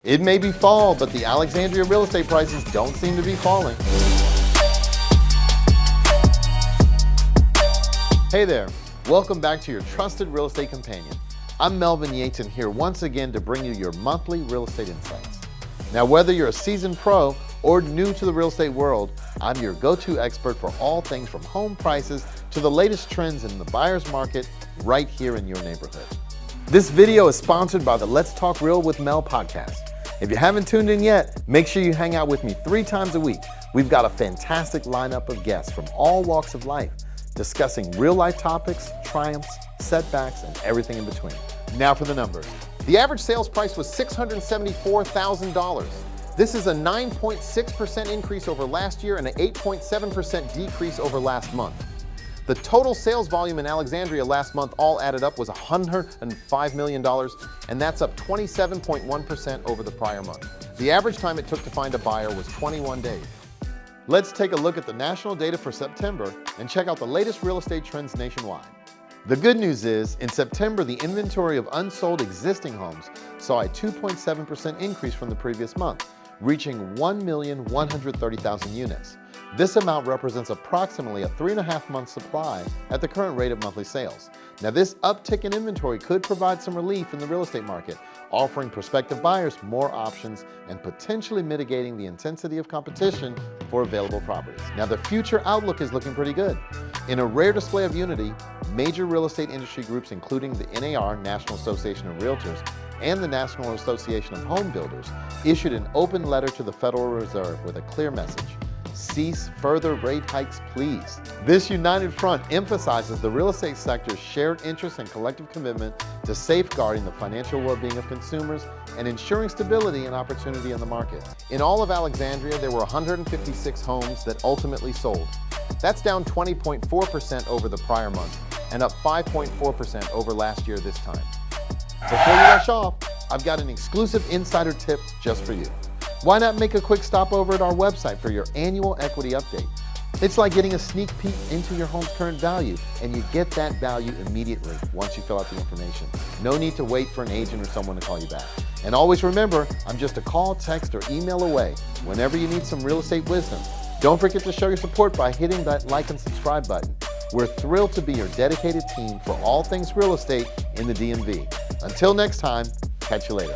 It may be fall, but the Alexandria real estate prices don't seem to be falling. Hey there, welcome back to your trusted real estate companion. I'm Melvin Yates and here once again to bring you your monthly real estate insights. Now, whether you're a seasoned pro or new to the real estate world, I'm your go-to expert for all things from home prices to the latest trends in the buyer's market right here in your neighborhood. This video is sponsored by the Let's Talk Real with Mel podcast. If you haven't tuned in yet, make sure you hang out with me 3 times a week. We've got a fantastic lineup of guests from all walks of life, discussing real-life topics, triumphs, setbacks, and everything in between. Now for the numbers. The average sales price was $674,000. This is a 9.6% increase over last year and an 8.7% decrease over last month. The total sales volume in Alexandria last month all added up was $105 million, and that's up 27.1% over the prior month. The average time it took to find a buyer was 21 days. Let's take a look at the national data for September and check out the latest real estate trends nationwide. The good news is, in September, the inventory of unsold existing homes saw a 2.7% increase from the previous month, reaching 1,130,000 units. This amount represents approximately a 3.5-month supply at the current rate of monthly sales. Now, this uptick in inventory could provide some relief in the real estate market, offering prospective buyers more options and potentially mitigating the intensity of competition for available properties. Now, the future outlook is looking pretty good. In a rare display of unity, major real estate industry groups, including the NAR, National Association of Realtors, and the National Association of Home Builders, issued an open letter to the Federal Reserve with a clear message: cease further rate hikes, please. This united front emphasizes the real estate sector's shared interest and collective commitment to safeguarding the financial well-being of consumers and ensuring stability and opportunity in the market. In all of Alexandria, there were 156 homes that ultimately sold. That's down 20.4% over the prior month and up 5.4% over last year this time. Before you rush off, I've got an exclusive insider tip just for you. Why not make a quick stop over at our website for your annual equity update? It's like getting a sneak peek into your home's current value, and you get that value immediately once you fill out the information. No need to wait for an agent or someone to call you back. And always remember, I'm just a call, text, or email away whenever you need some real estate wisdom. Don't forget to show your support by hitting that like and subscribe button. We're thrilled to be your dedicated team for all things real estate in the DMV. Until next time, catch you later.